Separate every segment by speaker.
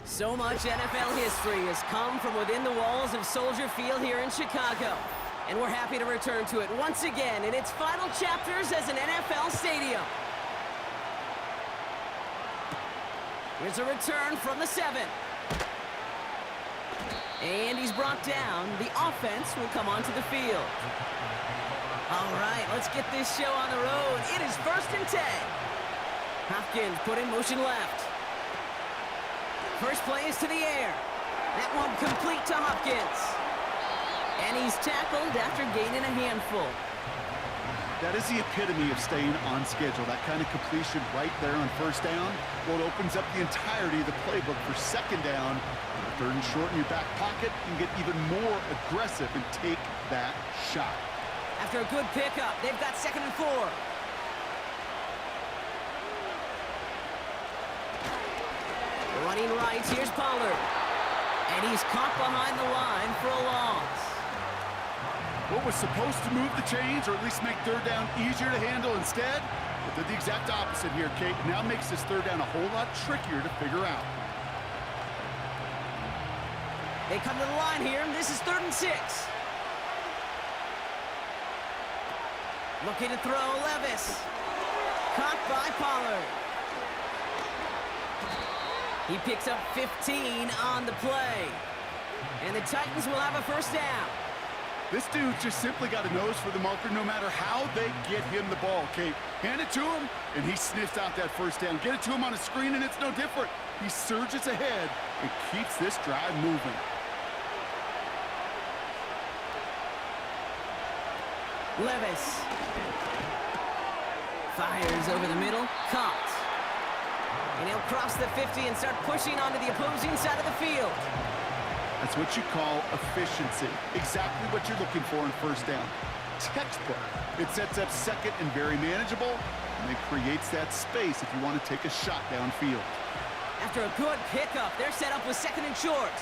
Speaker 1: So much NFL history has come from within the walls of Soldier Field here in Chicago. And we're happy to return to it once again in its final chapters as an NFL stadium. Here's a return from the 7. And he's brought down. The offense will come onto the field. All right, let's get this show on the road. It is 1st and 10. Hopkins put in motion left. First play is to the air. That one complete to Hopkins. And he's tackled after gaining a handful.
Speaker 2: That is the epitome of staying on schedule. That kind of completion right there on 1st down. Well, it opens up the entirety of the playbook for 2nd down. 3rd and short in your back pocket, you can get even more aggressive and take that shot.
Speaker 1: After a good pickup, they've got 2nd and 4. Running right, here's Pollard. And he's caught behind the line for a loss.
Speaker 2: What was supposed to move the chains, or at least make 3rd down easier to handle instead, well, did the exact opposite here, Kate. Now makes this 3rd down a whole lot trickier to figure out.
Speaker 1: They come to the line here, and this is 3rd and 6. Looking to throw, Levis. Caught by Pollard. He picks up 15 on the play. And the Titans will have a 1st down.
Speaker 2: This dude just simply got a nose for the marker no matter how they get him the ball, Kate. Hand it to him, and he sniffs out that 1st down. Get it to him on a screen, and it's no different. He surges ahead and keeps this drive moving.
Speaker 1: Levis. Fires over the middle. Caught. And he'll cross the 50 and start pushing onto the opposing side of the field.
Speaker 2: That's what you call efficiency. Exactly what you're looking for in 1st down. Textbook. It sets up 2nd and very manageable, and it creates that space if you want to take a shot downfield.
Speaker 1: After a good pickup, they're set up with 2nd and short.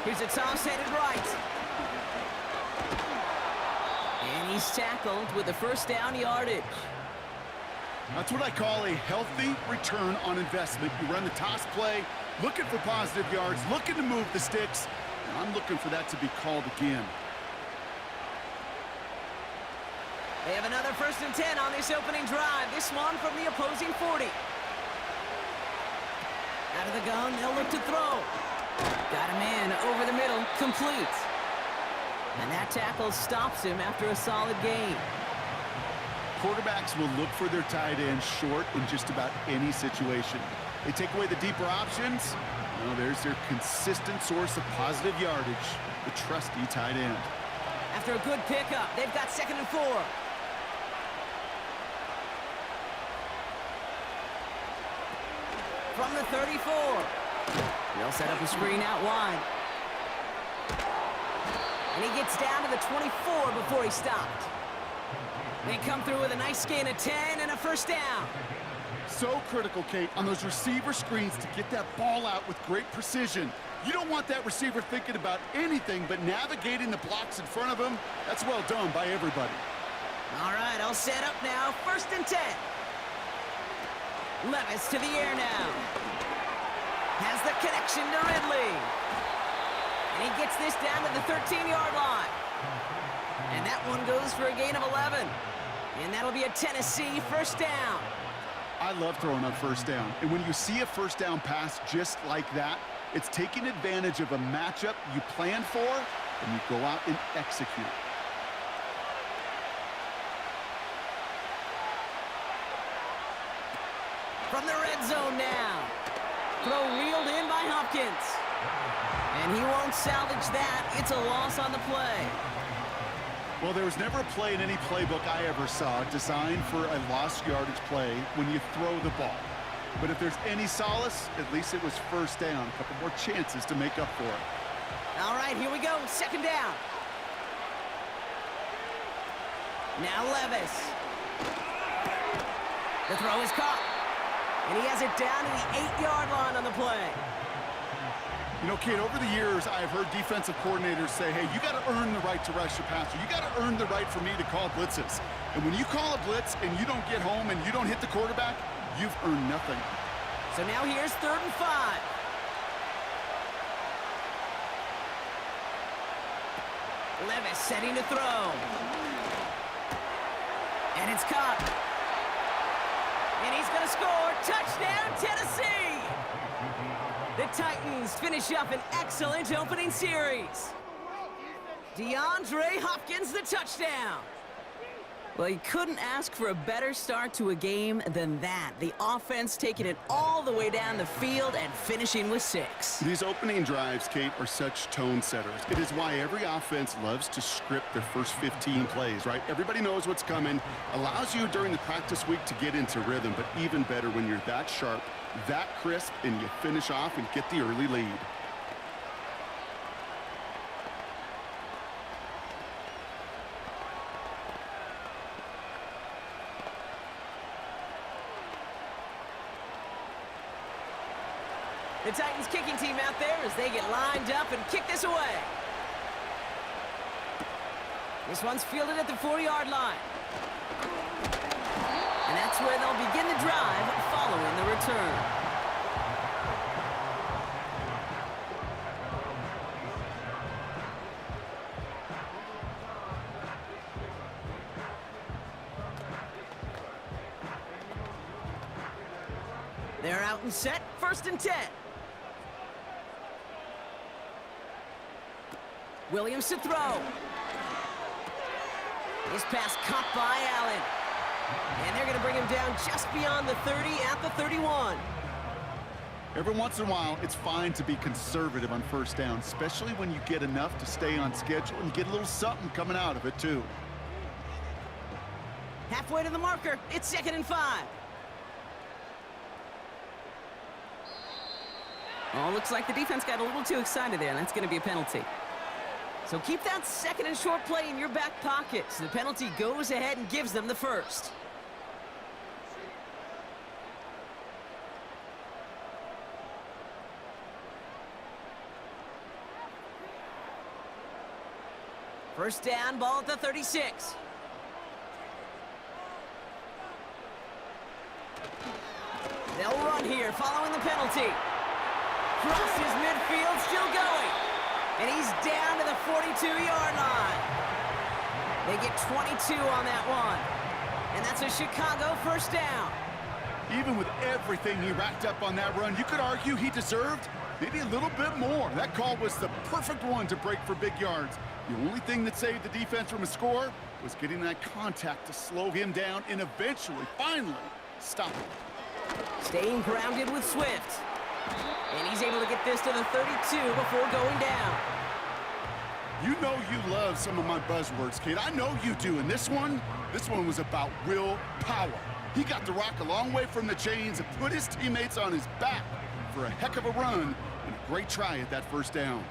Speaker 1: Here's a toss headed right. And he's tackled with the 1st down yardage.
Speaker 2: That's what I call a healthy return on investment. You run the toss play, looking for positive yards, looking to move the sticks, and I'm looking for that to be called again.
Speaker 1: They have another 1st and 10 on this opening drive. This one from the opposing 40. Out of the gun, they'll look to throw. Got a man over the middle, complete. And that tackle stops him after a solid gain.
Speaker 2: Quarterbacks will look for their tight end short in just about any situation. They take away the deeper options. Well, there's their consistent source of positive yardage, the trusty tight end.
Speaker 1: After a good pickup, they've got 2nd and 4. From the 34. They'll set up a screen out wide. And he gets down to the 24 before he stopped. They come through with a nice gain of 10 and a 1st down.
Speaker 2: So critical, Kate, on those receiver screens to get that ball out with great precision. You don't want that receiver thinking about anything but navigating the blocks in front of him. That's well done by everybody.
Speaker 1: All right, all set up now. 1st and 10. Levis to the air now. Has the connection to Ridley. And he gets this down to the 13-yard line. And that one goes for a gain of 11. And that'll be a Tennessee 1st down.
Speaker 2: I love throwing on 1st down. And when you see a 1st down pass just like that, it's taking advantage of a matchup you planned for, and you go out and execute.
Speaker 1: From the red zone now. Throw reeled in by Hopkins. And he won't salvage that. It's a loss on the play.
Speaker 2: Well, there was never a play in any playbook I ever saw designed for a lost yardage play when you throw the ball. But if there's any solace, at least it was 1st down. A couple more chances to make up for it.
Speaker 1: All right, here we go. 2nd down. Now Levis. The throw is caught. And he has it down to the 8-yard line on the play.
Speaker 2: You know, Kate, over the years, I've heard defensive coordinators say, hey, you got to earn the right to rush your passer. You got to earn the right for me to call blitzes. And when you call a blitz and you don't get home and you don't hit the quarterback, you've earned nothing.
Speaker 1: So now here's 3rd and 5. Levis setting to throw. And it's caught. And he's going to score. Touchdown, Tennessee! The Titans finish up an excellent opening series. DeAndre Hopkins, the touchdown. Well, you couldn't ask for a better start to a game than that. The offense taking it all the way down the field and finishing with 6.
Speaker 2: These opening drives, Kate, are such tone setters. It is why every offense loves to script their first 15 plays, right? Everybody knows what's coming. Allows you during the practice week to get into rhythm, but even better when you're that sharp, that crisp, and you finish off and get the early lead.
Speaker 1: The Titans kicking team out there as they get lined up and kick this away. This one's fielded at the 40-yard line. And that's where they'll begin the drive following the return. They're out and set, 1st and 10. Williams to throw. This pass caught by Allen. And they're going to bring him down just beyond the 30 at the 31.
Speaker 2: Every once in a while, it's fine to be conservative on 1st down, especially when you get enough to stay on schedule and get a little something coming out of it, too.
Speaker 1: Halfway to the marker, it's 2nd and 5. Oh, looks like the defense got a little too excited there, and that's going to be a penalty. So keep that 2nd and short play in your back pocket. So the penalty goes ahead and gives them the 1st. First down, ball at the 36. They'll run here following the penalty. Crosses midfield, still going. And he's down to the 42-yard line. They get 22 on that one. And that's a Chicago 1st down.
Speaker 2: Even with everything he racked up on that run, you could argue he deserved maybe a little bit more. That call was the perfect one to break for big yards. The only thing that saved the defense from a score was getting that contact to slow him down and eventually, finally, stop him.
Speaker 1: Staying grounded with Swift. And he's able to get this to the 32 before going down.
Speaker 2: You know you love some of my buzzwords, kid. I know you do. And this one was about will power. He got the rock a long way from the chains and put his teammates on his back for a heck of a run and a great try at that 1st down.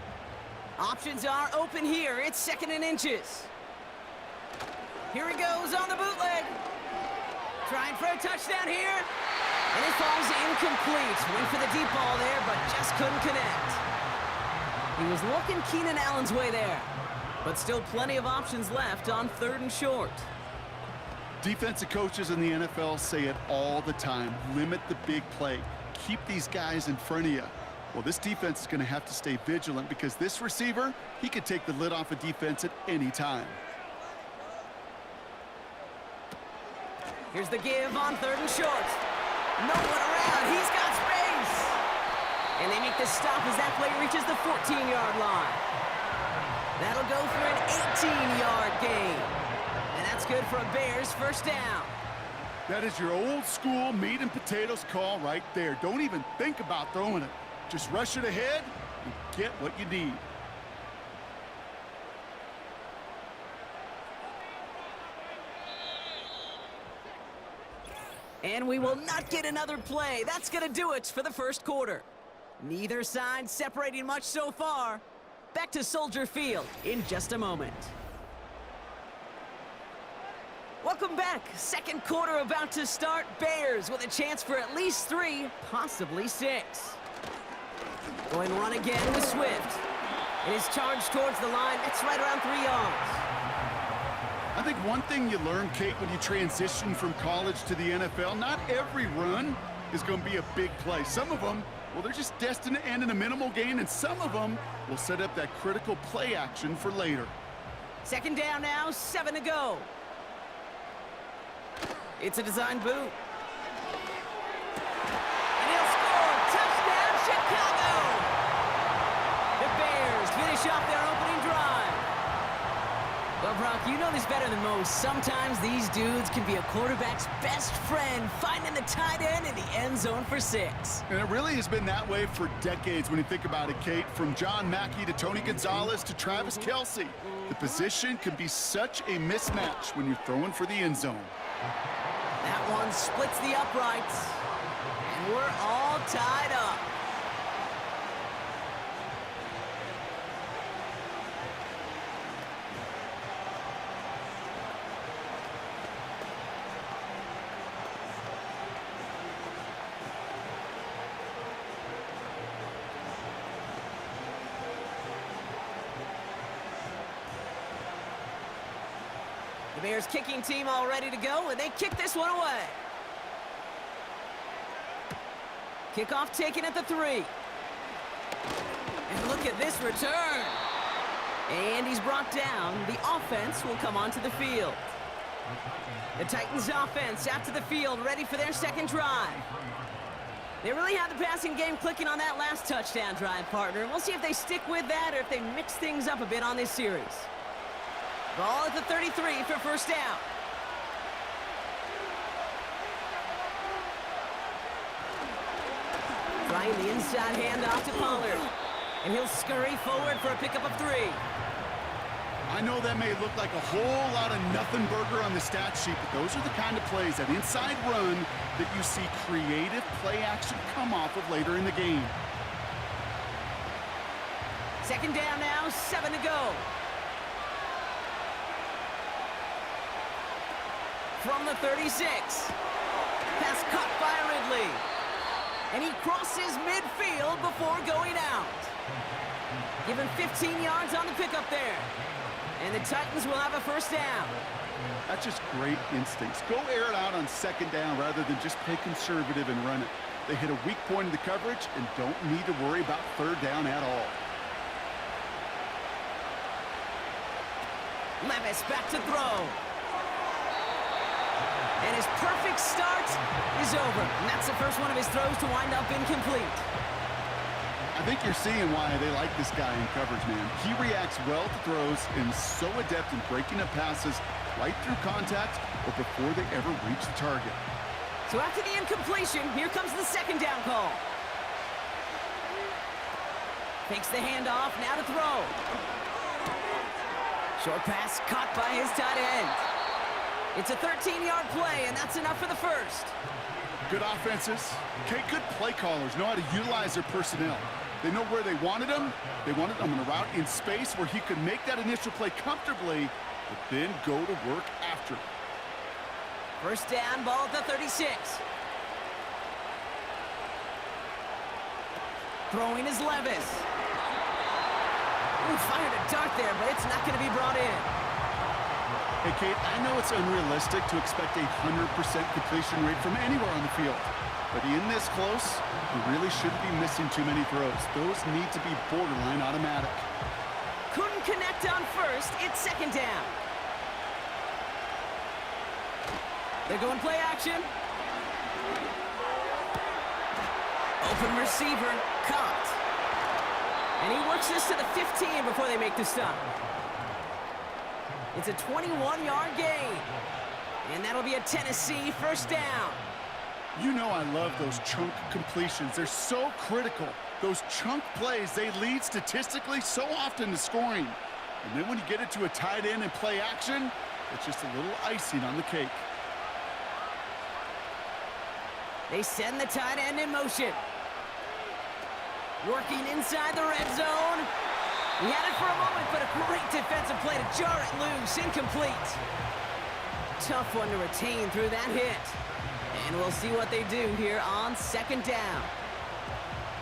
Speaker 1: Options are open here. It's 2nd and inches. Here he goes on the bootleg. Trying for a touchdown here. And it falls incomplete. Went for the deep ball there, but just couldn't connect. He was looking Keenan Allen's way there. But still plenty of options left on 3rd and short.
Speaker 2: Defensive coaches in the NFL say it all the time. Limit the big play. Keep these guys in front of you. Well, this defense is going to have to stay vigilant because this receiver, he could take the lid off a defense at any time.
Speaker 1: Here's the give on 3rd and short. No one around. He's got space. And they make the stop as that play reaches the 14-yard line. That'll go for an 18-yard gain. And that's good for a Bears 1st down.
Speaker 2: That is your old school meat and potatoes call right there. Don't even think about throwing it. Just rush it ahead and get what you need.
Speaker 1: And we will not get another play. That's going to do it for the 1st quarter. Neither side separating much so far. Back to Soldier Field in just a moment. Welcome back. 2nd quarter about to start. Bears with a chance for at least 3, possibly 6. Going run again with Swift. It is charged towards the line. It's right around 3 yards.
Speaker 2: I think one thing you learn, Kate, when you transition from college to the NFL, not every run is going to be a big play. Some of them, well, they're just destined to end in a minimal gain, and some of them will set up that critical play action for later.
Speaker 1: Second down now, 7 to go. It's a design boot. And he'll score. Touchdown, Chicago! The Bears finish off their opening drive. Well, Brock, you know this better than most. Sometimes these dudes can be a quarterback's best friend, finding the tight end in the end zone for 6.
Speaker 2: And it really has been that way for decades when you think about it, Kate. From John Mackey to Tony Gonzalez to Travis Kelce. The position can be such a mismatch when you're throwing for the end zone.
Speaker 1: That one splits the uprights, and we're all tied up. The Bears kicking team all ready to go, and they kick this one away. Kickoff taken at the 3. And look at this return. And he's brought down. The offense will come onto the field. The Titans offense after the field, ready for their second drive. They really had the passing game clicking on that last touchdown drive, partner. We'll see if they stick with that or if they mix things up a bit on this series. Ball at the 33 for first down. Trying the inside handoff to Pollard. And he'll scurry forward for a pickup of 3.
Speaker 2: I know that may look like a whole lot of nothing burger on the stat sheet, but those are the kind of plays, that inside run, that you see creative play action come off of later in the game.
Speaker 1: Second down now, 7 to go. From the 36. Pass caught by Ridley. And he crosses midfield before going out. Given 15 yards on the pickup there. And the Titans will have a first down.
Speaker 2: That's just great instincts. Go air it out on second down rather than just play conservative and run it. They hit a weak point in the coverage and don't need to worry about third down at all.
Speaker 1: Levis back to throw. And his perfect start is over. And that's the first one of his throws to wind up incomplete.
Speaker 2: I think you're seeing why they like this guy in coverage, man. He reacts well to throws and is so adept in breaking up passes right through contact or before they ever reach the target.
Speaker 1: So after the incompletion, here comes the second down call. Takes the handoff, now to throw. Short pass caught by his tight end. It's a 13-yard play, and that's enough for the first.
Speaker 2: Good offenses. Okay, good play callers know how to utilize their personnel. They know where they wanted him. They wanted him on a route in space where he could make that initial play comfortably, but then go to work after.
Speaker 1: First down, ball at the 36. Throwing is Levis. Ooh, fired a dart there, but it's not going to be brought in.
Speaker 2: Hey, Kate, I know it's unrealistic to expect a 100% completion rate from anywhere on the field. But in this close, you really shouldn't be missing too many throws. Those need to be borderline automatic.
Speaker 1: Couldn't connect on first. It's second down. They're going play action. Open receiver, caught. And he works this to the 15 before they make the stop. It's a 21-yard gain. And that'll be a Tennessee first down.
Speaker 2: You know I love those chunk completions. They're so critical. Those chunk plays, they lead statistically so often to scoring. And then when you get it to a tight end and play action, it's just a little icing on the cake.
Speaker 1: They send the tight end in motion. Working inside the red zone. He had it for a moment, but a great defensive play to jar it loose. Incomplete. Tough one to retain through that hit. And we'll see what they do here on second down.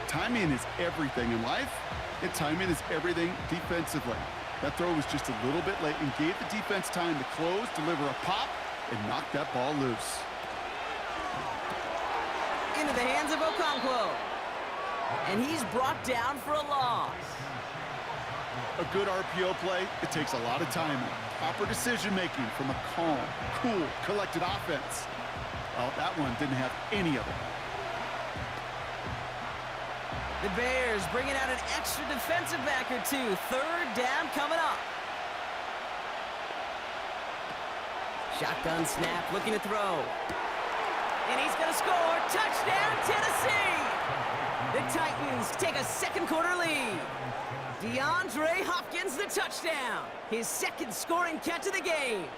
Speaker 2: Timing is everything in life, and timing is everything defensively. That throw was just a little bit late and gave the defense time to close, deliver a pop, and knock that ball loose.
Speaker 1: Into the hands of Okonkwo. And he's brought down for a loss.
Speaker 2: A good RPO play, it takes a lot of timing, proper decision-making from a calm, cool, collected offense. Well, that one didn't have any of it.
Speaker 1: The Bears bringing out an extra defensive back or two. Third down coming up. Shotgun snap, looking to throw. And he's going to score. Touchdown, Tennessee! The Titans take a second quarter lead. DeAndre Hopkins, the touchdown. His second scoring catch of the game.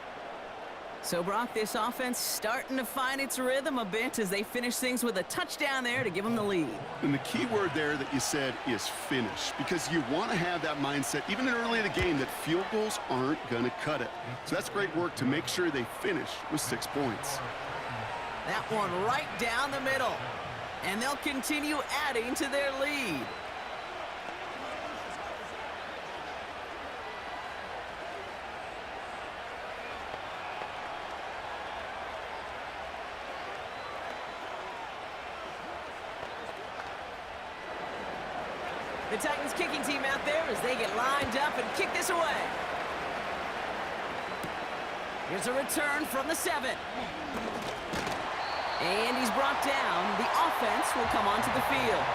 Speaker 1: So, Brock, this offense starting to find its rhythm a bit as they finish things with a touchdown there to give them the lead.
Speaker 2: And the key word there that you said is finish, because you want to have that mindset, even early in the game, that field goals aren't going to cut it. So that's great work to make sure they finish with 6 points.
Speaker 1: That one right down the middle. And they'll continue adding to their lead. The Titans kicking team out there as they get lined up and kick this away. Here's a return from the 7. And he's brought down. The offense will come onto the field.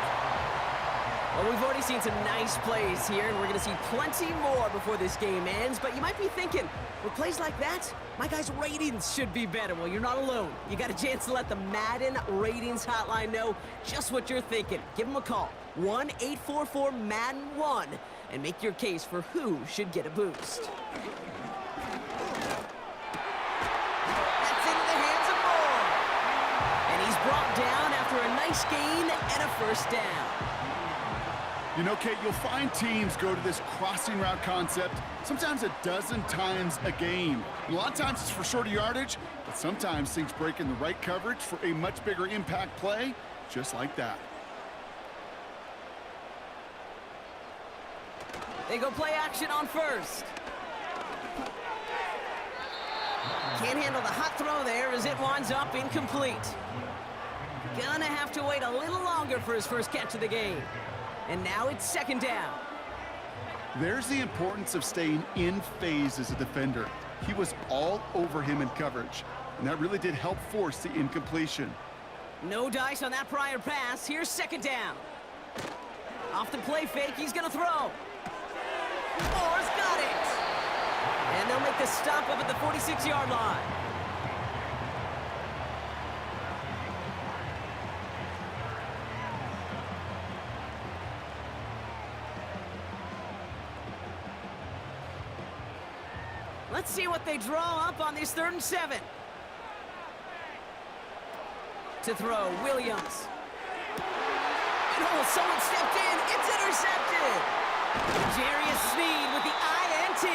Speaker 1: Well, we've already seen some nice plays here, and we're going to see plenty more before this game ends. But you might be thinking, with plays like that, my guys' ratings should be better. Well, you're not alone. You got a chance to let the Madden ratings hotline know just what you're thinking. Give them a call, 1-844-MADDEN-1, and make your case for who should get a boost. That's into the hands of Moore. And he's brought down after a nice gain and a first down.
Speaker 2: You know, Kate, you'll find teams go to this crossing route concept sometimes a dozen times a game. A lot of times it's for shorter yardage, but sometimes things break in the right coverage for a much bigger impact play, just like that.
Speaker 1: They go play action on first. Can't handle the hot throw there as it winds up incomplete. Gonna have to wait a little longer for his first catch of the game. And now it's second down.
Speaker 2: There's the importance of staying in phase as a defender. He was all over him in coverage, and that really did help force the incompletion.
Speaker 1: No dice on that prior pass. Here's second down. Off the play fake, he's gonna throw. Moore's got it. And they'll make the stop up at the 46-yard line. Let's see what they draw up on this 3rd and 7. To throw, Williams. And oh, someone stepped in. It's intercepted. Jarius Sneed with the INT.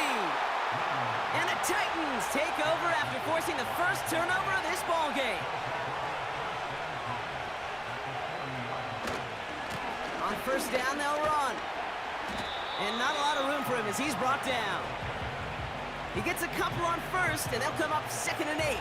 Speaker 1: And the Titans take over after forcing the first turnover of this ball game. On first down, they'll run. And not a lot of room for him as he's brought down. He gets a couple on first, and they'll come up 2nd and 8.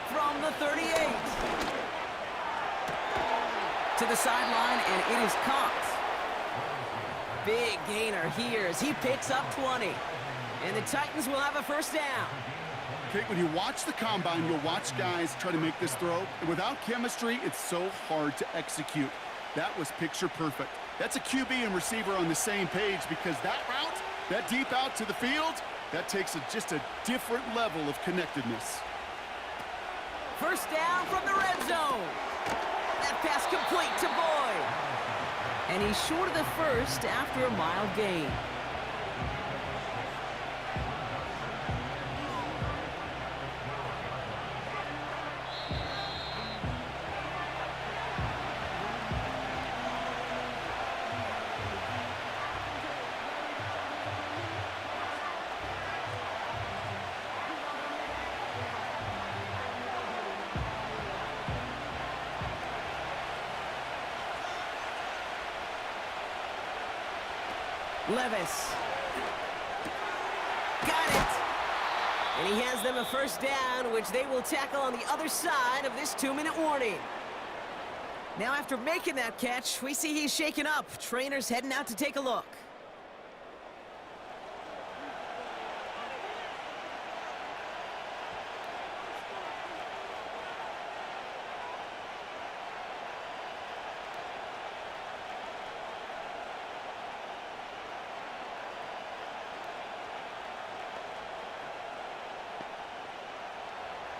Speaker 1: From the 38. To the sideline, and it is caught. Big gainer here as he picks up 20. And the Titans will have a first down.
Speaker 2: Kate, when you watch the combine, you'll watch guys try to make this throw. And without chemistry, it's so hard to execute. That was picture perfect. That's a QB and receiver on the same page, because that route, that deep out to the field, that takes just a different level of connectedness.
Speaker 1: First down from the red zone. That pass complete to Boyd. And he's short of the first after a mild gain. Levis. Got it. And he has them a first down, which they will tackle on the other side of this 2-minute warning. Now, after making that catch, we see he's shaken up. Trainer's heading out to take a look.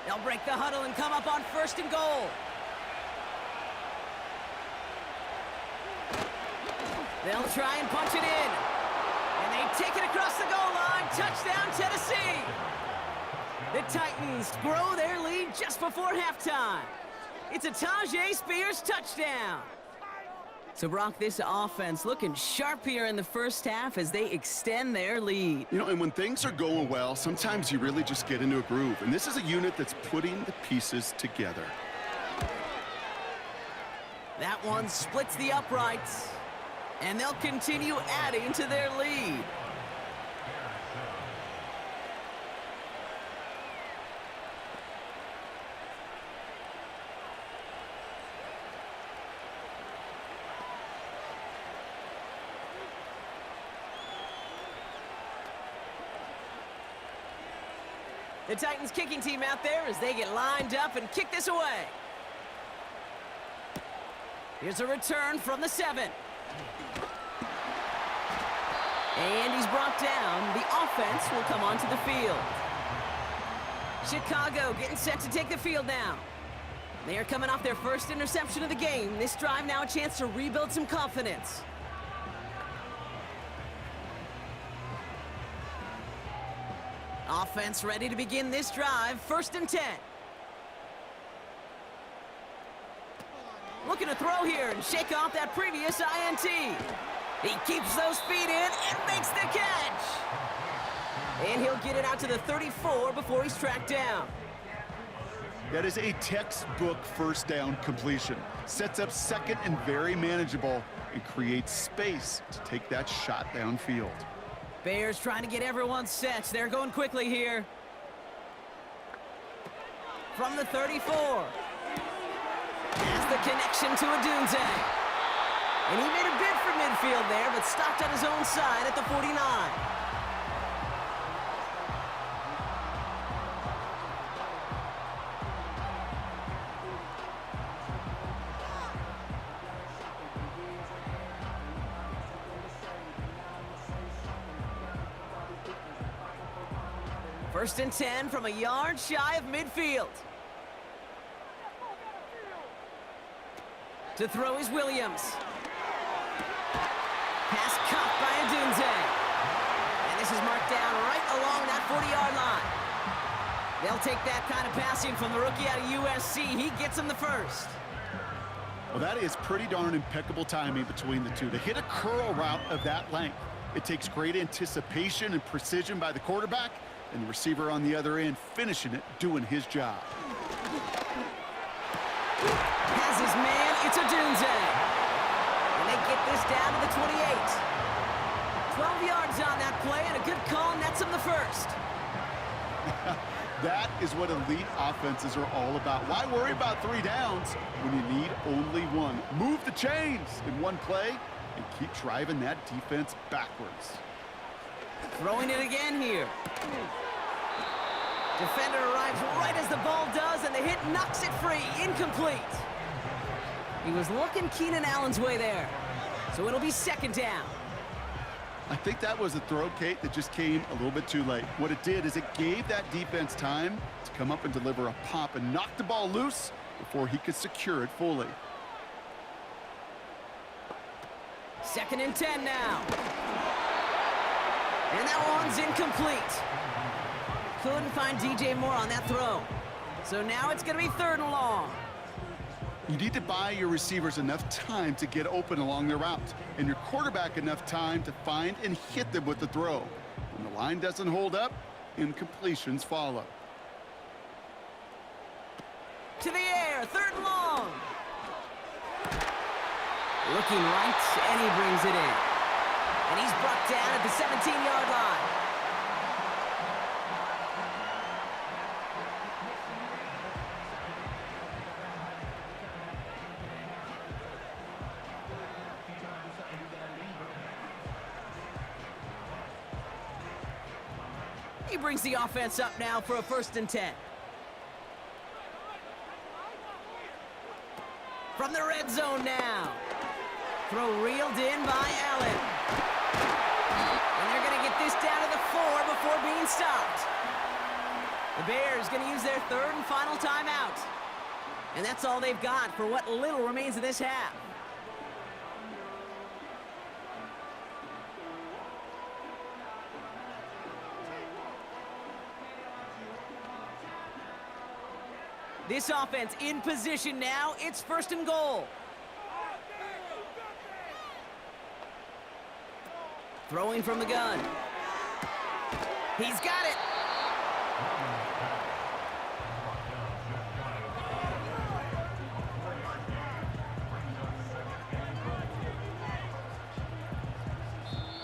Speaker 1: They'll break the huddle and come up on 1st and goal. They'll try and punch it in. And they take it across the goal line. Touchdown, Tennessee. The Titans grow their lead just before halftime. It's a Tajay Spears touchdown. So, Brock, this offense looking sharp here in the first half as they extend their lead.
Speaker 2: You know, and when things are going well, sometimes you really just get into a groove. And this is a unit that's putting the pieces together.
Speaker 1: That one splits the uprights. And they'll continue adding to their lead. The Titans kicking team out there as they get lined up and kick this away. Here's a return from the 7. And he's brought down. The offense will come onto the field. Chicago getting set to take the field now. They are coming off their first interception of the game. This drive now a chance to rebuild some confidence. Offense ready to begin this drive. 1st and 10. Looking to throw here and shake off that previous INT. He keeps those feet in and makes the catch. And he'll get it out to the 34 before he's tracked down.
Speaker 2: That is a textbook first down completion. Sets up 2nd and very manageable and creates space to take that shot downfield.
Speaker 1: Bears trying to get everyone set. They're going quickly here. From the 34. Has the connection to Odunze. And he made a bid for midfield there, but stopped on his own side at the 49. First and 10 from a yard shy of midfield. To throw is Williams. Pass caught by Odunze. And this is marked down right along that 40-yard line. They'll take that kind of passing from the rookie out of USC. He gets him the first.
Speaker 2: Well, that is pretty darn impeccable timing between the two. To hit a curl route of that length, it takes great anticipation and precision by the quarterback, and the receiver on the other end finishing it, doing his job.
Speaker 1: Has his man, it's Odunze. And they get this down to the 28. 12 yards on that play, and a good call nets him the first.
Speaker 2: That is what elite offenses are all about. Why worry about 3 downs when you need only 1? Move the chains in one play and keep driving that defense backwards.
Speaker 1: Throwing it again here. Defender arrives right as the ball does, and the hit knocks it free. Incomplete. He was looking Keenan Allen's way there. So it'll be 2nd down.
Speaker 2: I think that was a throw, Kate, that just came a little bit too late. What it did is it gave that defense time to come up and deliver a pop and knock the ball loose before he could secure it fully.
Speaker 1: 2nd and 10 now. And that one's incomplete. Couldn't find DJ Moore on that throw. So now it's going to be 3rd and long.
Speaker 2: You need to buy your receivers enough time to get open along their route, and your quarterback enough time to find and hit them with the throw. When the line doesn't hold up, incompletions follow.
Speaker 1: To the air, 3rd and long. Looking right, and he brings it in. And he's brought down at the 17-yard line. He brings the offense up now for a 1st and 10. From the red zone now. Throw reeled in by Allen. And they're going to get this down to the 4 before being stopped. The Bears going to use their 3rd and final timeout. And that's all they've got for what little remains of this half. This offense in position now. It's 1st and goal. Throwing from the gun. He's got it.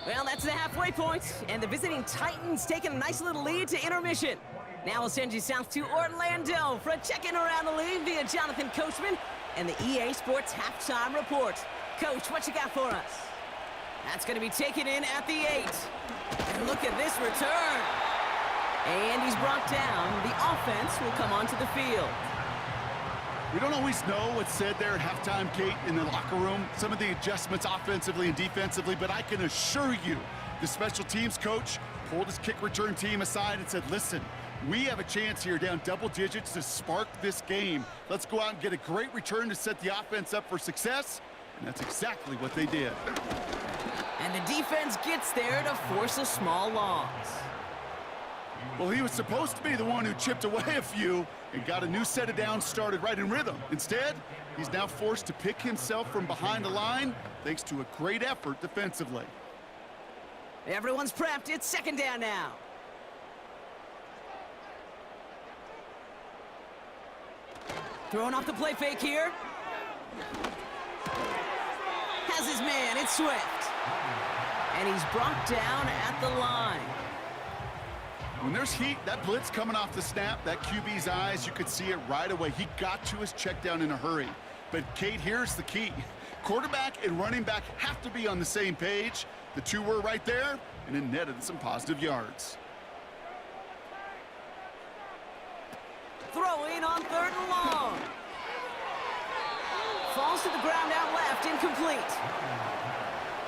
Speaker 1: Well, that's the halfway point, and the visiting Titans taking a nice little lead to intermission. Now we'll send you south to Orlando for a check-in around the league via Jonathan Coachman and the EA Sports Halftime Report. Coach, what you got for us? That's going to be taken in at the 8. And look at this return. And he's brought down. The offense will come onto the field.
Speaker 2: We don't always know what's said there at halftime, Kate, in the locker room. Some of the adjustments offensively and defensively, but I can assure you the special teams coach pulled his kick return team aside and said, listen, we have a chance here down double digits to spark this game. Let's go out and get a great return to set the offense up for success. And that's exactly what they did.
Speaker 1: And the defense gets there to force a small loss.
Speaker 2: Well, he was supposed to be the one who chipped away a few and got a new set of downs started right in rhythm. Instead, he's now forced to pick himself from behind the line thanks to a great effort defensively.
Speaker 1: Everyone's prepped. It's 2nd down now. Throwing off the play fake here. Has his man. It's Swift. And he's brought down at the line.
Speaker 2: When there's heat, that blitz coming off the snap, that QB's eyes, you could see it right away. He got to his check down in a hurry. But, Kate, here's the key. Quarterback and running back have to be on the same page. The two were right there, and it netted some positive yards.
Speaker 1: Throwing on 3rd and long. Falls to the ground out left, incomplete.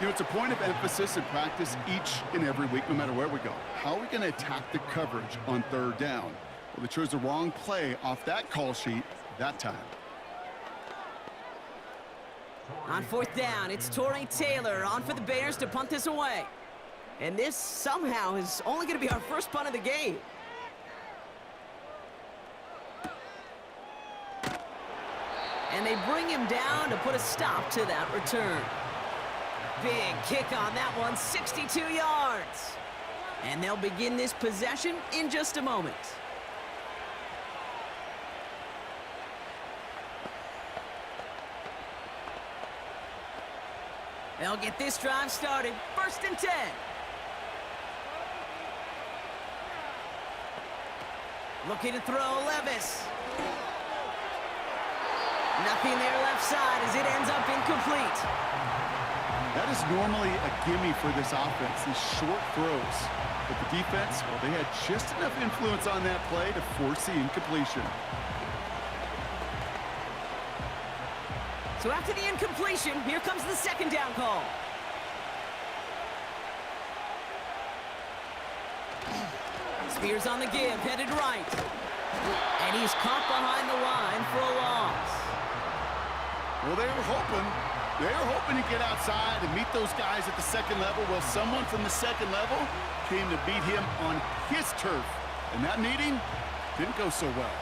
Speaker 2: You know, it's a point of emphasis in practice each and every week, no matter where we go. How are we going to attack the coverage on 3rd down? Well, they chose the wrong play off that call sheet that time.
Speaker 1: On 4th down, it's Torrey Taylor on for the Bears to punt this away. And this somehow is only going to be our first punt of the game. And they bring him down to put a stop to that return. Big kick on that one, 62 yards. And they'll begin this possession in just a moment. They'll get this drive started. 1st and 10. Looking to throw, Levis. Nothing there left side as it ends up incomplete.
Speaker 2: That is normally a gimme for this offense, these short throws. But the defense, well, they had just enough influence on that play to force the incompletion.
Speaker 1: So after the incompletion, here comes the 2nd down call. Spears on the give, headed right. And he's caught behind the line for a loss.
Speaker 2: Well, they were hoping to get outside and meet those guys at the 2nd level. Well, someone from the 2nd level came to beat him on his turf. And that meeting didn't go so well.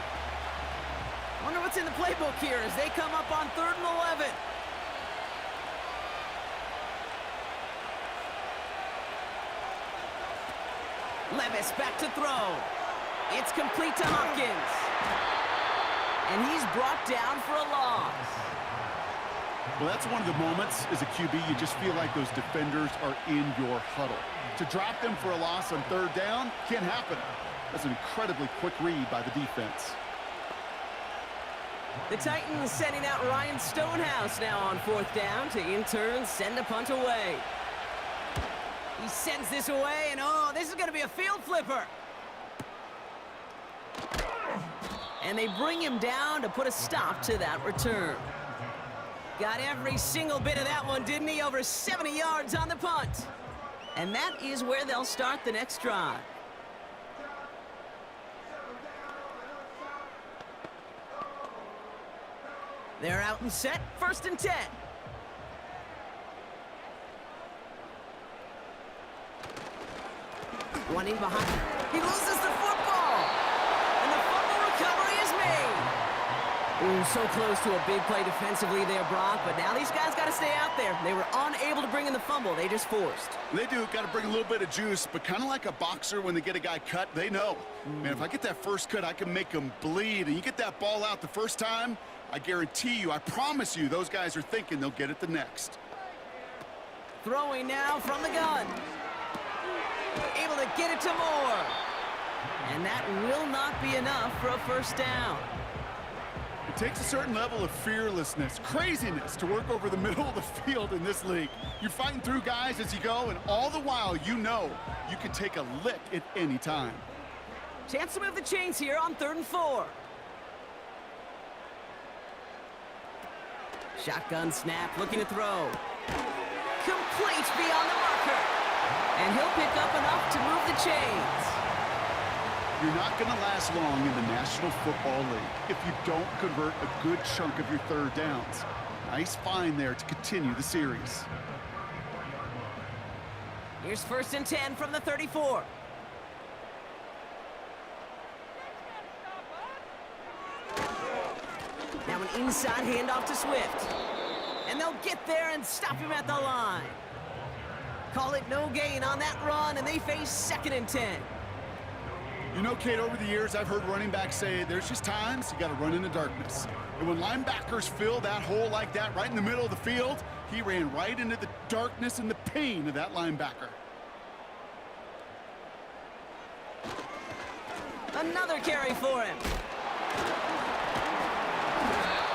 Speaker 1: Wonder what's in the playbook here as they come up on 3rd and 11. Levis back to throw. It's complete to Hopkins. And he's brought down for a loss.
Speaker 2: Well, that's one of the moments as a QB you just feel like those defenders are in your huddle. To drop them for a loss on third down can't happen. That's an incredibly quick read by the defense.
Speaker 1: The Titans sending out Ryan Stonehouse now on fourth down to in turn send a punt away. He sends this away, and oh, this is going to be a field flipper. And they bring him down to put a stop to that return. Got every single bit of that one, didn't he? Over 70 yards on the punt. And that is where they'll start the next drive. They're out and set, 1st and 10. Running behind. He loses the football. And the fumble recovery is made. Ooh, so close to a big play defensively there, Brock. But now these guys got to stay out there. They were unable to bring in the fumble. They just forced.
Speaker 2: They do. Got to bring a little bit of juice. But kind of like a boxer when they get a guy cut, they know. Man, if I get that first cut, I can make him bleed. And you get that ball out the first time, I guarantee you, I promise you, those guys are thinking they'll get it the next.
Speaker 1: Throwing now from the gun. Able to get it to Moore. And that will not be enough for a first down.
Speaker 2: It takes a certain level of fearlessness, craziness to work over the middle of the field in this league. You're fighting through guys as you go, and all the while you know you can take a lick at any time.
Speaker 1: Chance to move the chains here on 3rd and 4. Shotgun snap, looking to throw. Complete beyond the marker. And he'll pick up enough to move the chains.
Speaker 2: You're not going to last long in the National Football League if you don't convert a good chunk of your third downs. Nice find there to continue the series.
Speaker 1: Here's 1st and 10 from the 34. Now an inside handoff to Swift. And they'll get there and stop him at the line. Call it no gain on that run, and they face 2nd and 10.
Speaker 2: You know, Kate, over the years, I've heard running backs say there's just times you got to run in the darkness. And when linebackers fill that hole like that right in the middle of the field, he ran right into the darkness and the pain of that linebacker.
Speaker 1: Another carry for him.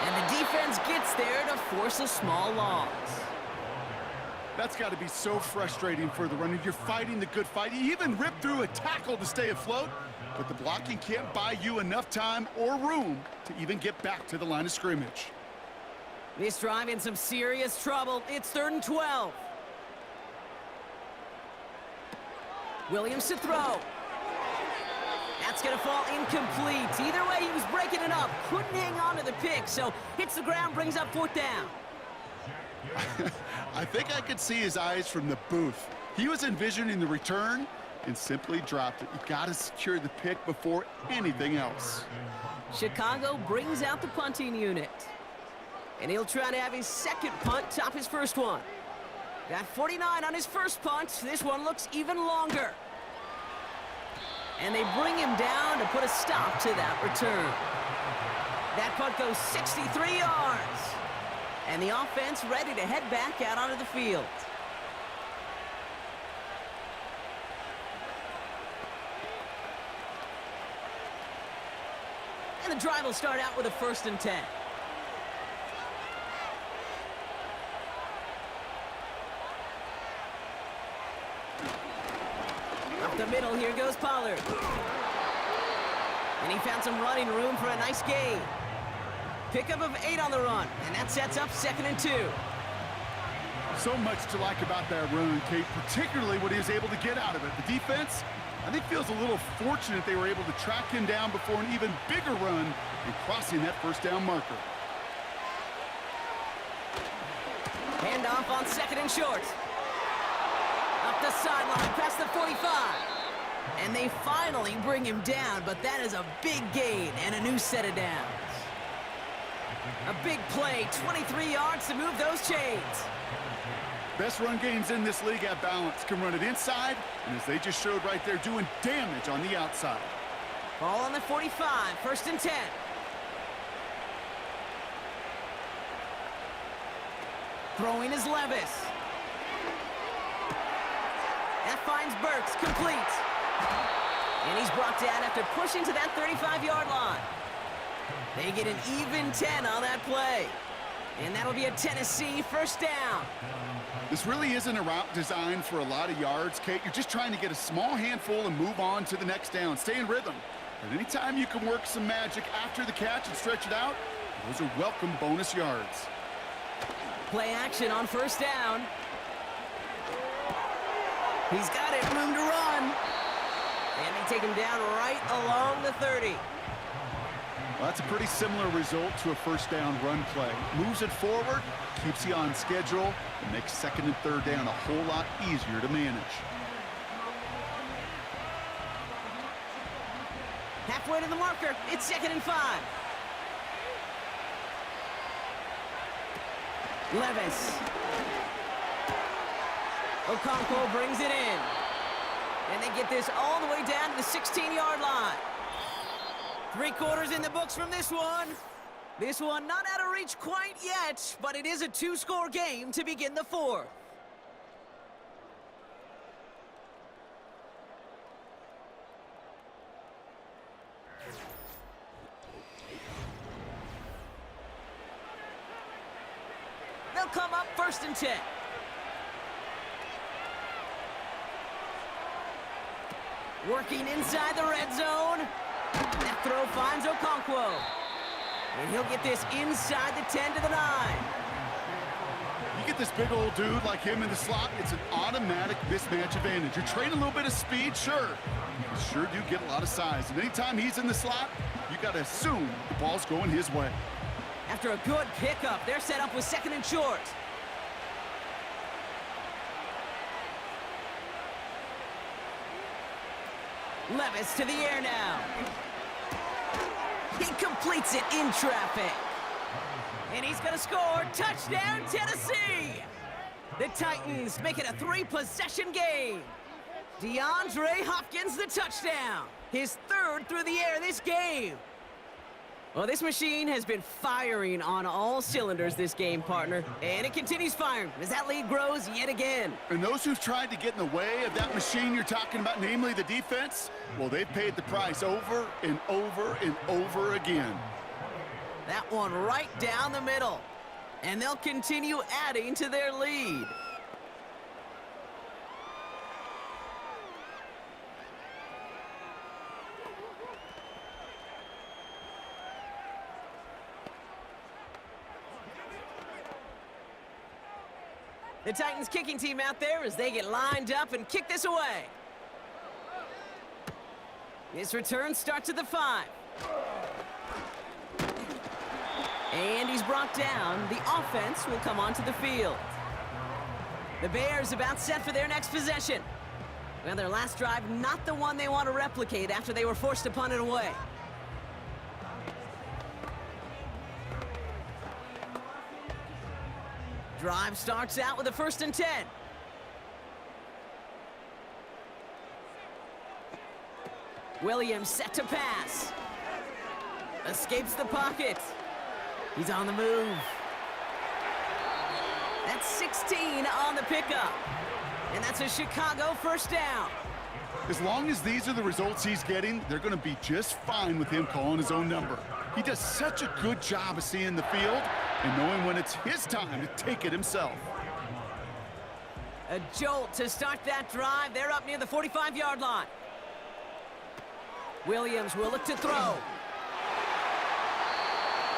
Speaker 1: And the defense gets there to force a small loss.
Speaker 2: That's got to be so frustrating for the runner. You're fighting the good fight. You even rip through a tackle to stay afloat, but the blocking can't buy you enough time or room to even get back to the line of scrimmage.
Speaker 1: This drive in some serious trouble. It's 3rd and 12. Williams to throw. That's going to fall incomplete. Either way, he was breaking it up. Couldn't hang on to the pick, so hits the ground, brings up 4th down.
Speaker 2: I think I could see his eyes from the booth. He was envisioning the return and simply dropped it. You got to secure the pick before anything else.
Speaker 1: Chicago brings out the punting unit. And he'll try to have his 2nd punt top his 1st one. Got 49 on his 1st punt. This one looks even longer. And they bring him down to put a stop to that return. That punt goes 63 yards. And the offense ready to head back out onto the field. And the drive will start out with a 1st and 10. Up the middle, here goes Pollard. And he found some running room for a nice gain. Pickup of 8 on the run, and that sets up 2nd and 2.
Speaker 2: So much to like about that run, Kate, particularly what he was able to get out of it. The defense, I think, feels a little fortunate they were able to track him down before an even bigger run and crossing that 1st down marker.
Speaker 1: Handoff on 2nd and short. Up the sideline, past the 45. And they finally bring him down, but that is a big gain and a new set of downs. A big play, 23 yards to move those chains.
Speaker 2: Best run games in this league have balance. Can run it inside, and as they just showed right there, doing damage on the outside.
Speaker 1: Ball on the 45, 1st and 10. Throwing is Levis. That finds Burks, complete. And he's brought down after pushing to that 35-yard line. They get an even 10 on that play. And that'll be a Tennessee first down.
Speaker 2: This really isn't a route designed for a lot of yards, Kate. You're just trying to get a small handful and move on to the next down. Stay in rhythm. And anytime you can work some magic after the catch and stretch it out, those are welcome bonus yards.
Speaker 1: Play action on first down. He's got it, room to run. And they take him down right along the 30.
Speaker 2: Well, that's a pretty similar result to a first down run play. Moves it forward, keeps you on schedule, and makes second and third down a whole lot easier to manage.
Speaker 1: Halfway to the marker, it's 2nd and 5. Levis. Okonkwo brings it in. And they get this all the way down to the 16-yard line. 3 quarters in the books from this one. This one not out of reach quite yet, but it is a 2-score game to begin the 4th. They'll come up 1st and 10. Working inside the red zone. That throw finds Okonkwo. And he'll get this inside the 10 to the 9.
Speaker 2: You get this big old dude like him in the slot, it's an automatic mismatch advantage. You're trading a little bit of speed, sure. You sure do get a lot of size. And anytime he's in the slot, you got to assume the ball's going his way.
Speaker 1: After a good pickup, they're set up with 2nd and short. Levis to the air now. He completes it in traffic. And he's going to score. Touchdown, Tennessee! The Titans make it a 3-possession game. DeAndre Hopkins the touchdown. His 3rd through the air this game. Well, this machine has been firing on all cylinders this game, partner. And it continues firing as that lead grows yet again.
Speaker 2: And those who've tried to get in the way of that machine you're talking about, namely the defense, well, they've paid the price over and over and over again.
Speaker 1: That one right down the middle. And they'll continue adding to their lead. The Titans kicking team out there as they get lined up and kick this away. This return starts at the 5. And he's brought down. The offense will come onto the field. The Bears about set for their next possession. Well, their last drive, not the one they want to replicate after they were forced to punt it away. Drive starts out with a 1st and 10. Williams set to pass. Escapes the pocket. He's on the move. That's 16 on the pickup. And that's a Chicago first down.
Speaker 2: As long as these are the results he's getting, they're going to be just fine with him calling his own number. He does such a good job of seeing the field and knowing when it's his time to take it himself.
Speaker 1: A jolt to start that drive. They're up near the 45-yard line. Williams will look to throw.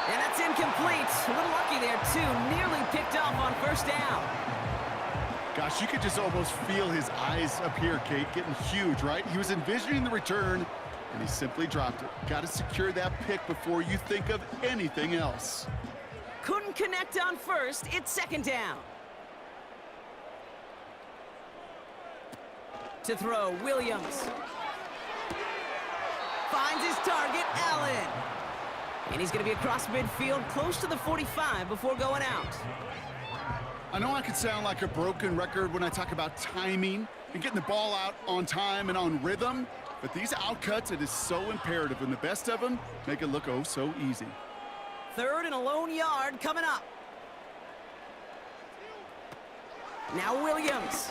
Speaker 1: And that's incomplete. A little lucky there, too. Nearly picked off on first down.
Speaker 2: Gosh, you could just almost feel his eyes up here, Kate, getting huge, right? He was envisioning the return, and he simply dropped it. Got to secure that pick before you think of anything else.
Speaker 1: Couldn't connect on first. It's 2nd down. To throw, Williams. Finds his target, Allen. And he's going to be across midfield, close to the 45 before going out.
Speaker 2: I know I could sound like a broken record when I talk about timing and getting the ball out on time and on rhythm, but these outcuts, it is so imperative, and the best of them make it look oh so easy.
Speaker 1: 3rd and a lone yard coming up. Now Williams.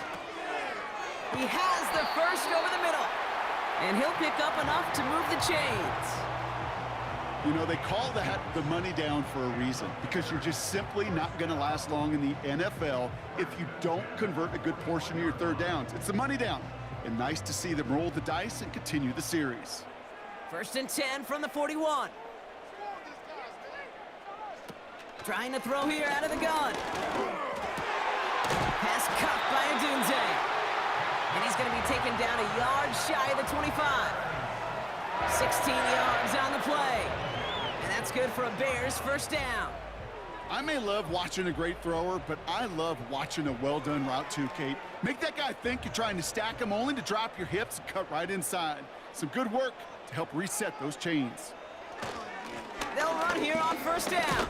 Speaker 1: He has the first over the middle. And he'll pick up enough to move the chains.
Speaker 2: You know, they call that the money down for a reason, because you're just simply not going to last long in the NFL if you don't convert a good portion of your third downs. It's the money down. And nice to see them roll the dice and continue the series.
Speaker 1: 1st and 10 from the 41. Trying to throw here out of the gun. Pass caught by Adunze. And he's going to be taken down a yard shy of the 25. 16 yards on the play. And that's good for a Bears first down.
Speaker 2: I may love watching a great thrower, but I love watching a well-done route too, Kate. Make that guy think you're trying to stack him only to drop your hips and cut right inside. Some good work to help reset those chains.
Speaker 1: They'll run here on first down.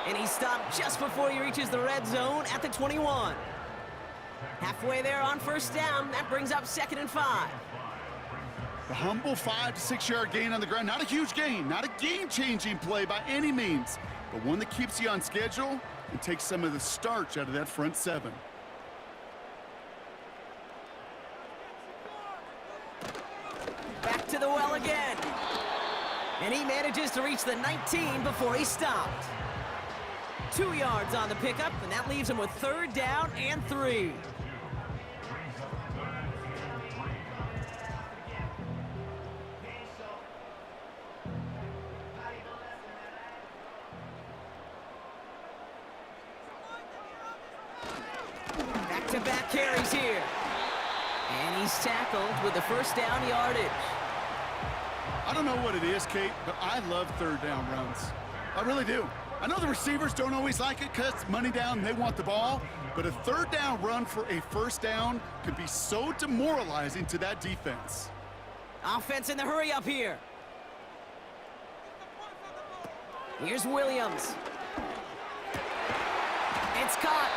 Speaker 1: And he stopped just before he reaches the red zone at the 21. Halfway there on first down, that brings up 2nd and 5.
Speaker 2: The humble 5 to 6 yard gain on the ground. Not a huge gain, not a game-changing play by any means, but one that keeps you on schedule and takes some of the starch out of that front 7.
Speaker 1: Back to the well again. And he manages to reach the 19 before he stopped. 2 yards on the pickup, and that leaves him with 3rd down and 3. Back-to-back carries here. And he's tackled with the first down yardage.
Speaker 2: I don't know what it is, Kate, but I love 3rd down runs. I really do. I know the receivers don't always like it because it's money down, they want the ball, but a 3rd down run for a first down can be so demoralizing to that defense.
Speaker 1: Offense in the hurry up here. Here's Williams. It's caught.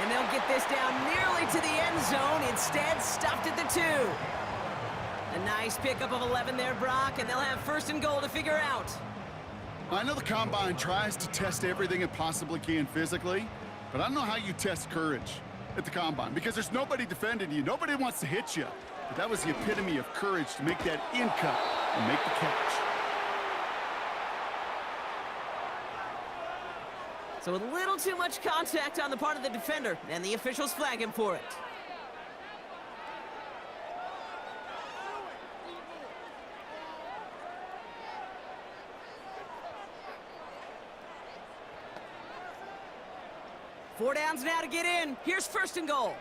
Speaker 1: And they'll get this down nearly to the end zone, instead stopped at the 2. A nice pickup of 11 there, Brock, and they'll have 1st and goal to figure out.
Speaker 2: I know the Combine tries to test everything it possibly can physically, but I don't know how you test courage at the Combine, because there's nobody defending you. Nobody wants to hit you. But that was the epitome of courage to make that in cut and make the catch.
Speaker 1: So a little too much contact on the part of the defender, and the officials flag him for it. Four downs now to get in. Here's 1st and goal.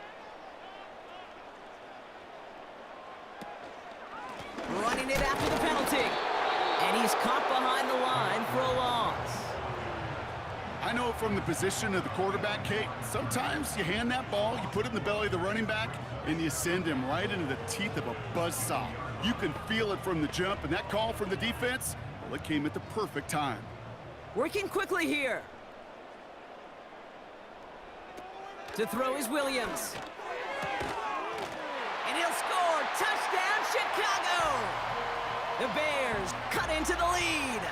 Speaker 1: Running it after the penalty. And he's caught behind the line for a loss.
Speaker 2: I know from the position of the quarterback, Kate, sometimes you hand that ball, you put it in the belly of the running back, and you send him right into the teeth of a buzzsaw. You can feel it from the jump, and that call from the defense, well, it came at the perfect time.
Speaker 1: Working quickly here. To throw is Williams. And he'll score. Touchdown, Chicago! The Bears cut into the lead.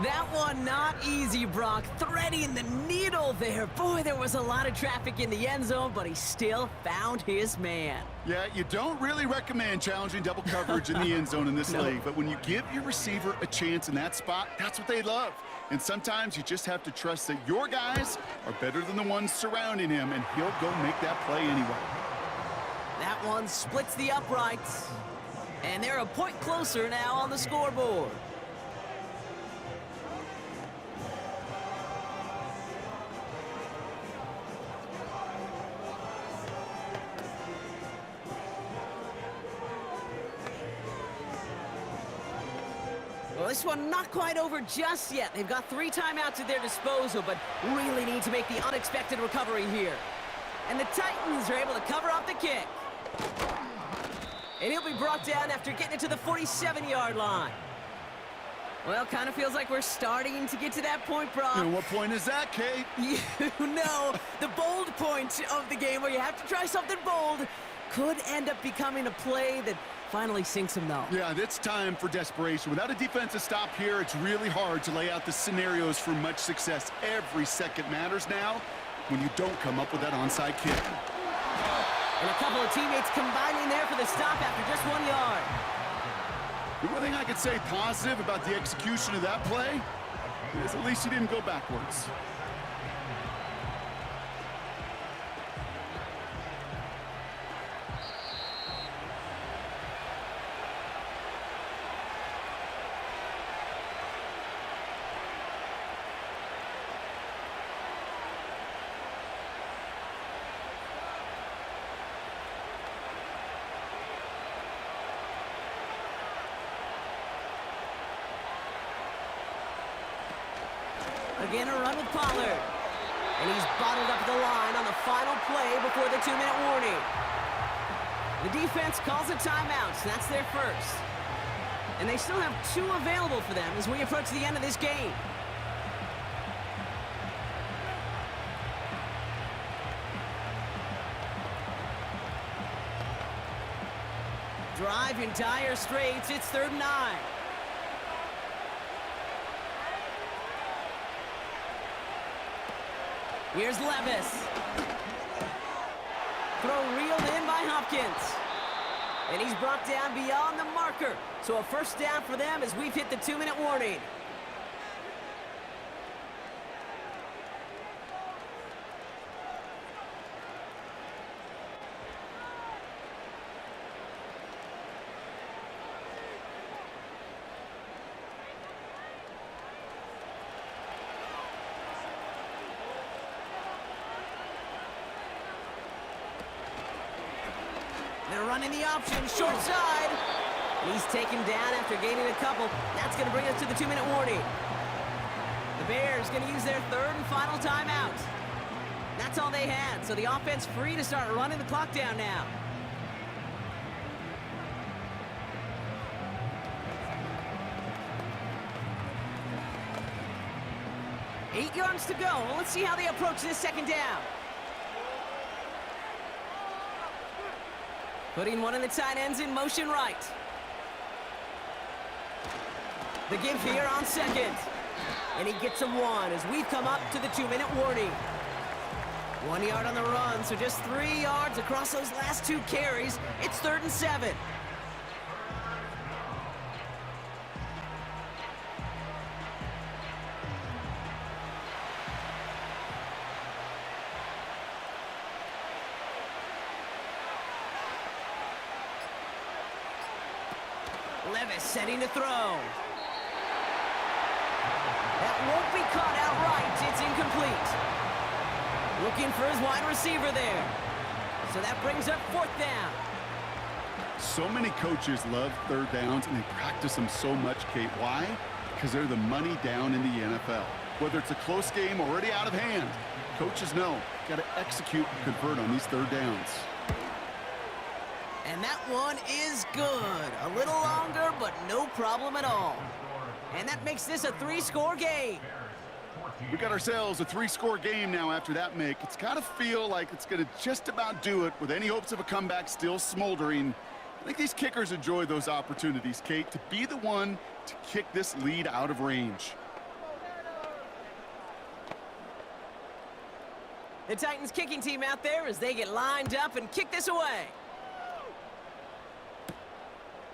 Speaker 1: That one not easy, Brock. Threading the needle there. Boy, there was a lot of traffic in the end zone, but he still found his man.
Speaker 2: Yeah, you don't really recommend challenging double coverage in the end zone in this league, but when you give your receiver a chance in that spot, that's what they love. And sometimes you just have to trust that your guys are better than the ones surrounding him, and he'll go make that play anyway.
Speaker 1: That one splits the uprights. And they're a point closer now on the scoreboard. Well, this one not quite over just yet. They've got 3 timeouts at their disposal, but really need to make the unexpected recovery here. And the Titans are able to cover up the kick. And he'll be brought down after getting it to the 47-yard line. Well, kind of feels like we're starting to get to that point, Brock.
Speaker 2: And what point is that, Kate?
Speaker 1: You know, the bold point of the game where you have to try something bold could end up becoming a play that Finally sinks him, though.
Speaker 2: Yeah, it's time for desperation. Without a defensive stop here, it's really hard to lay out the scenarios for much success. Every second matters now when you don't come up with that onside kick.
Speaker 1: And a couple of teammates combining there for the stop after just 1 yard.
Speaker 2: The one thing I could say positive about the execution of that play is at least he didn't go backwards.
Speaker 1: Again, a run with Pollard. And he's bottled up the line on the final play before the 2-minute warning. The defense calls a timeout, so that's their first. And they still have 2 available for them as we approach the end of this game. Drive in dire straits, it's 3rd and 9. Here's Levis. Throw reeled in by Hopkins. And he's brought down beyond the marker. So a first down for them as we've hit the 2-minute warning. They're running the option, short side. And he's taken down after gaining a couple. That's going to bring us to the 2-minute warning. The Bears going to use their 3rd and final timeout. That's all they had, so the offense free to start running the clock down now. Eight yards to go. Let's see how they approach this 2nd down. Putting one of the tight ends in motion right. The give here on 2nd. And he gets him 1 as we've come up to the 2-minute warning. 1 yard on the run, so just 3 yards across those last 2 carries. It's 3rd and 7. Levis setting to throw. That won't be caught outright. It's incomplete. Looking for his wide receiver there. So that brings up 4th down.
Speaker 2: So many coaches love 3rd downs, and they practice them so much, Kate. Why? Because they're the money down in the NFL. Whether it's a close game already out of hand, coaches know got to execute and convert on these 3rd downs.
Speaker 1: And that one is good. A little longer, but no problem at all. And that makes this a 3-score game.
Speaker 2: We got ourselves a 3-score game now after that make. It's got to feel like it's going to just about do it with any hopes of a comeback still smoldering. I think these kickers enjoy those opportunities, Kate, to be the one to kick this lead out of range.
Speaker 1: The Titans kicking team out there as they get lined up and kick this away.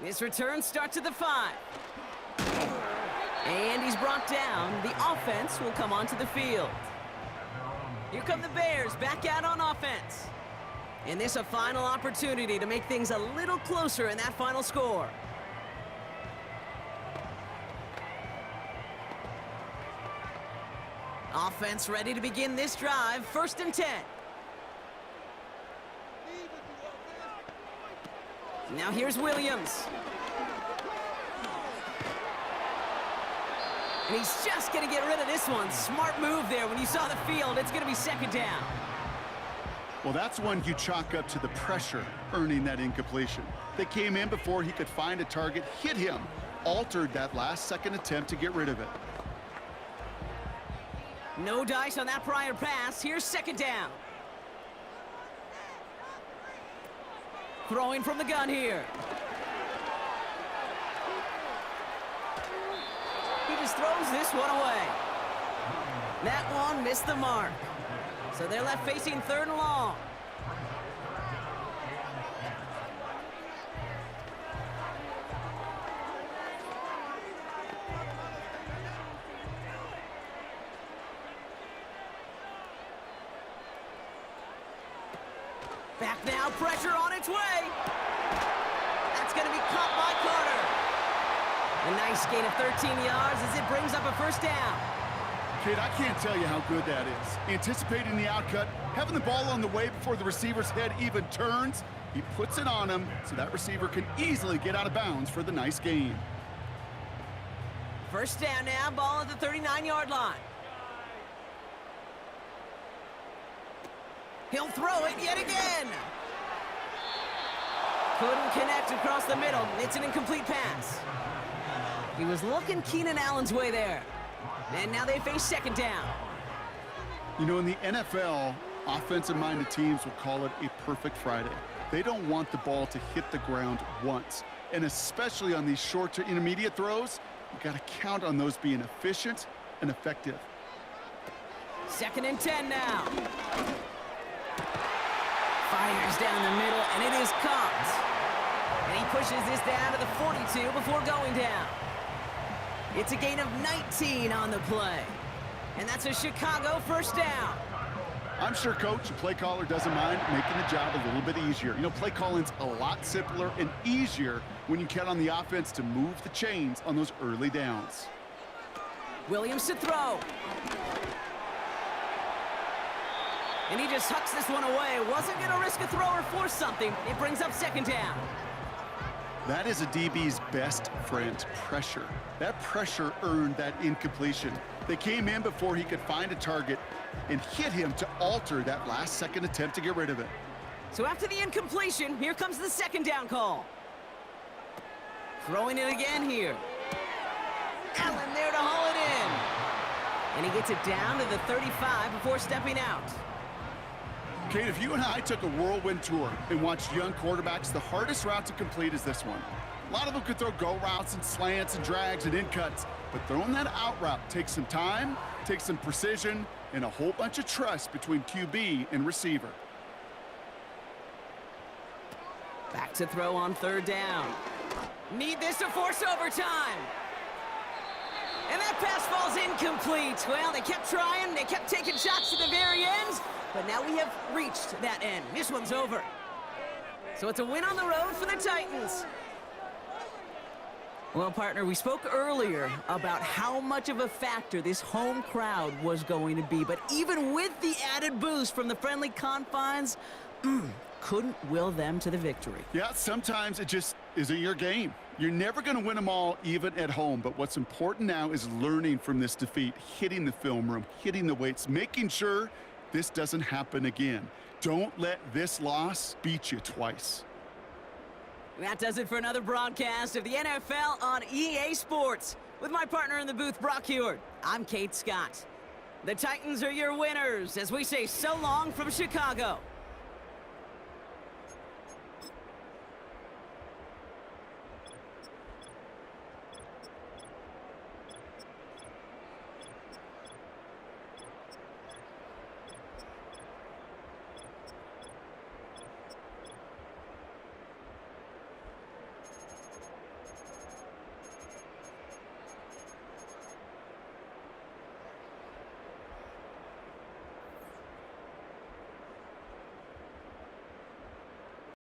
Speaker 1: This return starts at the 5. And he's brought down. The offense will come onto the field. Here come the Bears back out on offense. And this a final opportunity to make things a little closer in that final score. Offense ready to begin this drive. 1st and 10. Now here's Williams. And he's just going to get rid of this one. Smart move there. When you saw the field, it's going to be 2nd down.
Speaker 2: Well, that's one you chalk up to the pressure earning that incompletion. They came in before he could find a target, hit him, altered that last-second attempt to get rid of it.
Speaker 1: No dice on that prior pass. Here's 2nd down. Throwing from the gun here. Levis throws this one away. That one missed the mark. So they're left facing 3rd and long. Back now, pressure on its way. That's going to be caught by Carter. A nice gain of 13 yards as it brings up a 1st down.
Speaker 2: Kid, I can't tell you how good that is. Anticipating the outcut, having the ball on the way before the receiver's head even turns, he puts it on him so that receiver can easily get out of bounds for the nice gain.
Speaker 1: 1st down now, ball at the 39-yard line. He'll throw it yet again. Couldn't connect across the middle. It's an incomplete pass. He was looking Keenan Allen's way there. And now they face 2nd down.
Speaker 2: You know, in the NFL, offensive-minded teams will call it a perfect Friday. They don't want the ball to hit the ground once. And especially on these short to intermediate throws, you got to count on those being efficient and effective.
Speaker 1: 2nd and 10 now. Fires down the middle, and it is caught. And he pushes this down to the 42 before going down. It's a gain of 19 on the play. And that's a Chicago 1st down.
Speaker 2: I'm sure, Coach, the play caller doesn't mind making the job a little bit easier. You know, play calling's a lot simpler and easier when you count on the offense to move the chains on those early downs.
Speaker 1: Williams to throw. And he just hucks this one away. Wasn't going to risk a throw or force something. It brings up 2nd down.
Speaker 2: That is a DB's best friend, pressure. That pressure earned that incompletion. They came in before he could find a target and hit him to alter that last-second attempt to get rid of it.
Speaker 1: So after the incompletion, here comes the 2nd down call. Throwing it again here. Allen there to haul it in. And he gets it down to the 35 before stepping out.
Speaker 2: Kate, if you and I took a whirlwind tour and watched young quarterbacks, the hardest route to complete is this one. A lot of them could throw go routes and slants and drags and in cuts, but throwing that out route takes some time, takes some precision, and a whole bunch of trust between QB and receiver.
Speaker 1: Back to throw on 3rd down. Need this to force overtime. And that pass falls incomplete. Well, they kept trying, they kept taking shots to the very end, but now we have reached that end. This one's over. So it's a win on the road for the Titans. Well, partner, we spoke earlier about how much of a factor this home crowd was going to be, but even with the added boost from the friendly confines, couldn't will them to the victory.
Speaker 2: Yeah, sometimes it just isn't your game. You're never going to win them all, even at home. But what's important now is learning from this defeat, hitting the film room, hitting the weights, making sure this doesn't happen again. Don't let this loss beat you twice.
Speaker 1: That does it for another broadcast of the NFL on EA Sports. With my partner in the booth, Brock Heward, I'm Kate Scott. The Titans are your winners as we say so long from Chicago.